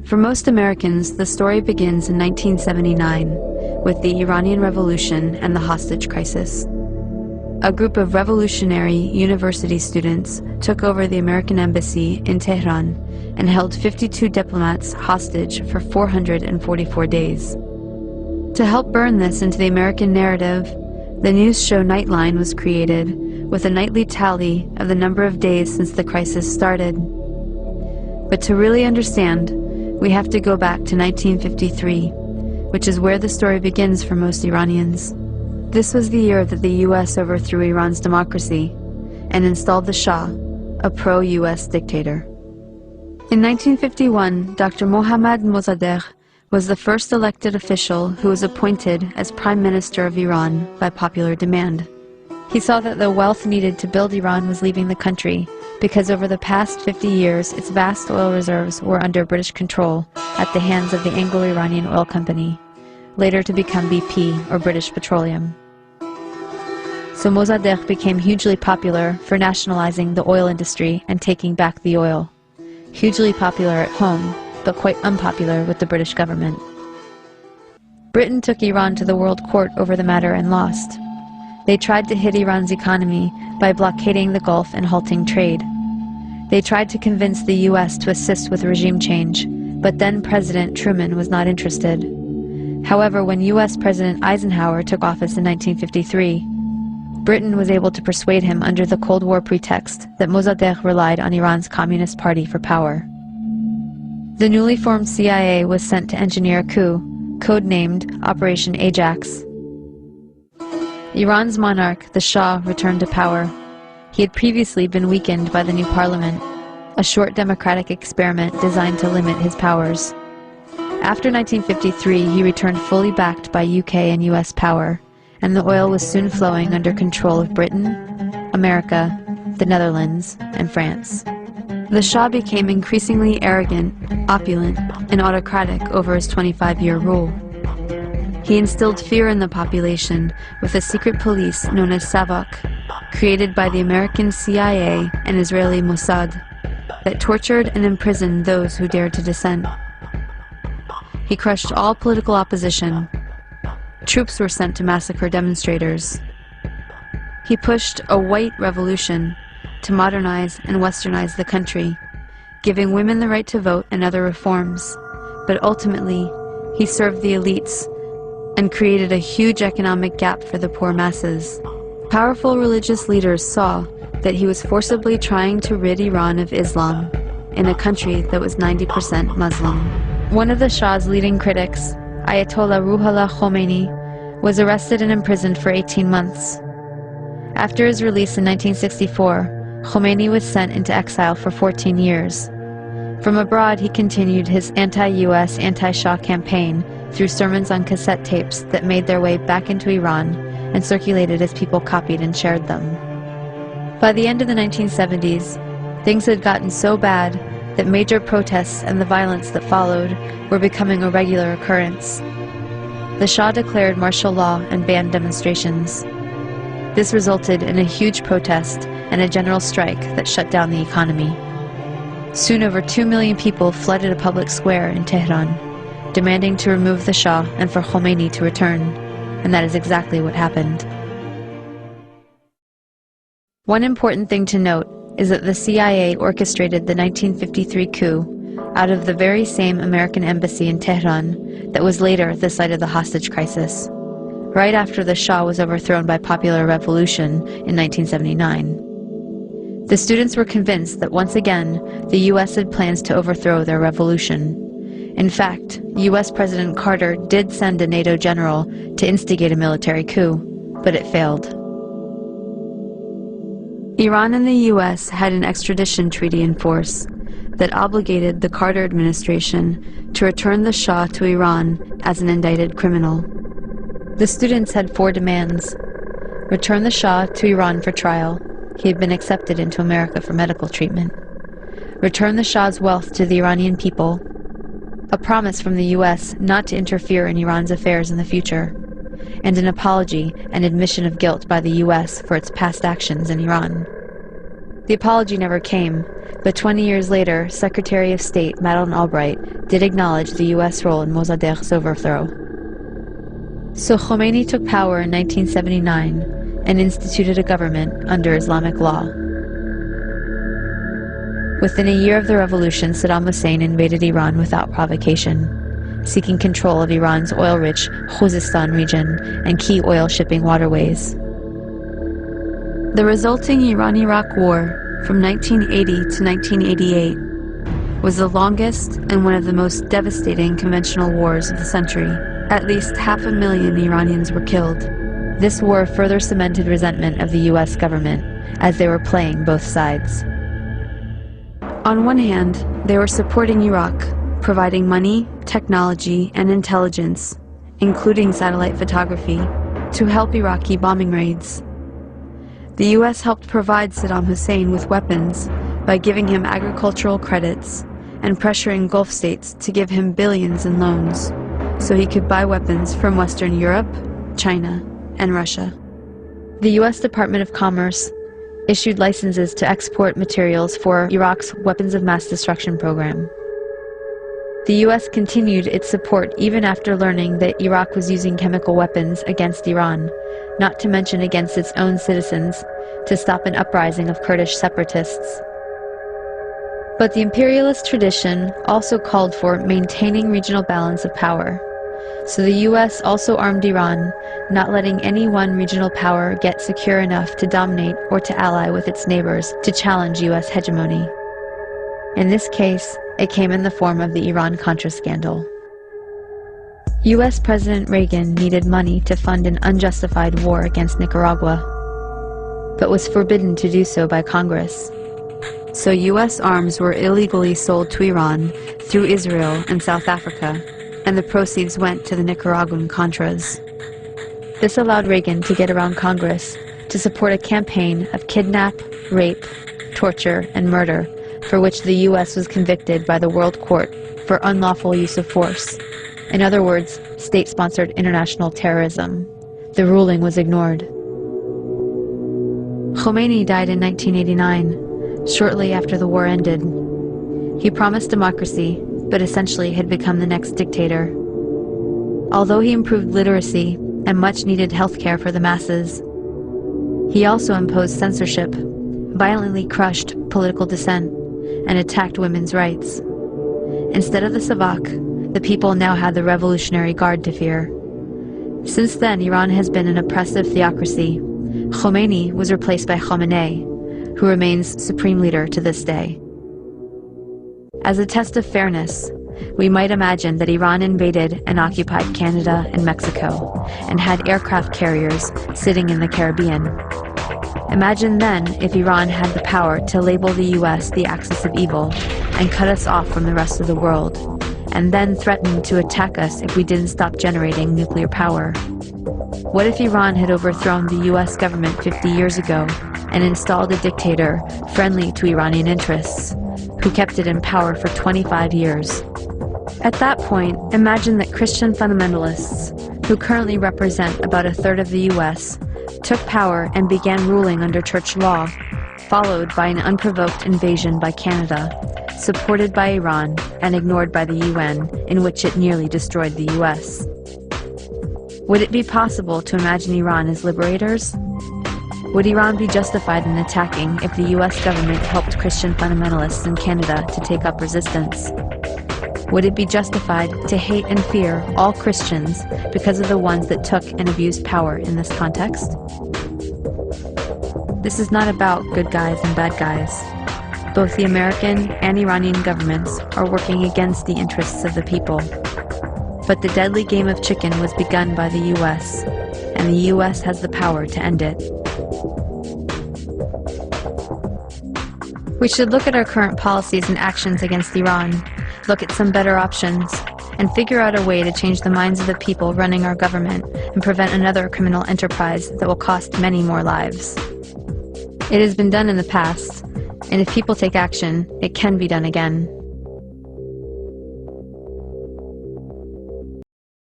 For most Americans, the story begins in 1979 with the Iranian Revolution and the hostage crisis. A group of revolutionary university students took over the American embassy in Tehran and held 52 diplomats hostage for 444 days. To help burn this into the American narrative, the news show Nightline was created with a nightly tally of the number of days since the crisis started. But to really understand, we have to go back to 1953, which is where the story begins for most Iranians. This was the year that the US overthrew Iran's democracy and installed the Shah, a pro-US dictator. In 1951, Dr. Mohammad Mossadegh was the first elected official who was appointed as Prime Minister of Iran by popular demand. He saw that the wealth needed to build Iran was leaving the country because over the past 50 years its vast oil reserves were under British control at the hands of the Anglo-Iranian Oil Company, later to become BP or British Petroleum. So Mossadegh became hugely popular for nationalizing the oil industry and taking back the oil. Hugely popular at home, but quite unpopular with the British government. Britain took Iran to the World Court over the matter and lost. They tried to hit Iran's economy by blockading the Gulf and halting trade. They tried to convince the US to assist with regime change, but then President Truman was not interested. However, when US President Eisenhower took office in 1953, Britain was able to persuade him under the Cold War pretext that Mossadegh relied on Iran's Communist Party for power. The newly formed CIA was sent to engineer a coup, codenamed Operation Ajax. Iran's monarch, the Shah, returned to power. He had previously been weakened by the new parliament, a short democratic experiment designed to limit his powers. After 1953, he returned fully backed by UK and US power, and the oil was soon flowing under control of Britain, America, the Netherlands, and France. The Shah became increasingly arrogant, opulent, and autocratic over his 25-year rule. He instilled fear in the population with a secret police known as Savak, created by the American CIA and Israeli Mossad, that tortured and imprisoned those who dared to dissent. He crushed all political opposition. Troops were sent to massacre demonstrators. He pushed a white revolution to modernize and westernize the country, giving women the right to vote and other reforms. But ultimately, he served the elites and created a huge economic gap for the poor masses. Powerful religious leaders saw that he was forcibly trying to rid Iran of Islam in a country that was 90% Muslim. One of the Shah's leading critics, Ayatollah Ruhollah Khomeini, was arrested and imprisoned for 18 months. After his release in 1964, Khomeini was sent into exile for 14 years. From abroad, he continued his anti-US, anti-Shah campaign through sermons on cassette tapes that made their way back into Iran and circulated as people copied and shared them. By the end of the 1970s, things had gotten so bad that major protests and the violence that followed were becoming a regular occurrence. The Shah declared martial law and banned demonstrations. This resulted in a huge protest and a general strike that shut down the economy. Soon over 2 million people flooded a public square in Tehran, demanding to remove the Shah and for Khomeini to return, and that is exactly what happened. One important thing to note is that the CIA orchestrated the 1953 coup out of the very same American embassy in Tehran that was later the site of the hostage crisis, right after the Shah was overthrown by popular revolution in 1979. The students were convinced that once again the US had plans to overthrow their revolution. In fact, US President Carter did send a NATO general to instigate a military coup, but it failed. Iran and the US had an extradition treaty in force that obligated the Carter administration to return the Shah to Iran as an indicted criminal. The students had 4 demands. Return the Shah to Iran for trial. He had been accepted into America for medical treatment. Return the Shah's wealth to the Iranian people. A promise from the US not to interfere in Iran's affairs in the future. And an apology and admission of guilt by the US for its past actions in Iran. The apology never came, but 20 years later, Secretary of State Madeleine Albright did acknowledge the U.S. role in Mossadegh's overthrow. So Khomeini took power in 1979 and instituted a government under Islamic law. Within a year of the revolution, Saddam Hussein invaded Iran without provocation, seeking control of Iran's oil-rich Khuzestan region and key oil shipping waterways. The resulting Iran-Iraq War from 1980 to 1988 was the longest and one of the most devastating conventional wars of the century. At least 500,000 Iranians were killed. This war further cemented resentment of the U.S. government, as they were playing both sides. On one hand, they were supporting Iraq, providing money, technology, and intelligence, including satellite photography, to help Iraqi bombing raids. The U.S. helped provide Saddam Hussein with weapons by giving him agricultural credits and pressuring Gulf states to give him billions in loans, so he could buy weapons from Western Europe, China, and Russia. The U.S. Department of Commerce issued licenses to export materials for Iraq's weapons of mass destruction program. The U.S. continued its support even after learning that Iraq was using chemical weapons against Iran, not to mention against its own citizens, to stop an uprising of Kurdish separatists. But the imperialist tradition also called for maintaining regional balance of power. So the U.S. also armed Iran, not letting any one regional power get secure enough to dominate or to ally with its neighbors to challenge U.S. hegemony. In this case, it came in the form of the Iran-Contra scandal. U.S. President Reagan needed money to fund an unjustified war against Nicaragua, but was forbidden to do so by Congress. So U.S. arms were illegally sold to Iran through Israel and South Africa, and the proceeds went to the Nicaraguan Contras. This allowed Reagan to get around Congress to support a campaign of kidnap, rape, torture, and murder, for which the U.S. was convicted by the World Court for unlawful use of force. In other words, state-sponsored international terrorism. The ruling was ignored. Khomeini died in 1989, shortly after the war ended. He promised democracy, but essentially had become the next dictator. Although he improved literacy and much-needed healthcare for the masses, he also imposed censorship, violently crushed political dissent, and attacked women's rights. Instead of the Savak, the people now had the Revolutionary Guard to fear. Since then, Iran has been an oppressive theocracy. Khomeini was replaced by Khamenei, who remains supreme leader to this day. As a test of fairness, we might imagine that Iran invaded and occupied Canada and Mexico, and had aircraft carriers sitting in the Caribbean. Imagine then if Iran had the power to label the U.S. the axis of evil, and cut us off from the rest of the world, and then threaten to attack us if we didn't stop generating nuclear power. What if Iran had overthrown the U.S. government 50 years ago, and installed a dictator friendly to Iranian interests, who kept it in power for 25 years. At that point, imagine that Christian fundamentalists, who currently represent about a third of the U.S., took power and began ruling under church law, followed by an unprovoked invasion by Canada, supported by Iran and ignored by the UN, in which it nearly destroyed the U.S. Would it be possible to imagine Iran as liberators? Would Iran be justified in attacking if the U.S. government helped Christian fundamentalists in Canada to take up resistance? Would it be justified to hate and fear all Christians because of the ones that took and abused power in this context? This is not about good guys and bad guys. Both the American and Iranian governments are working against the interests of the people. But the deadly game of chicken was begun by the U.S., and the U.S. has the power to end it. We should look at our current policies and actions against Iran, look at some better options, and figure out a way to change the minds of the people running our government and prevent another criminal enterprise that will cost many more lives. It has been done in the past, and if people take action, it can be done again.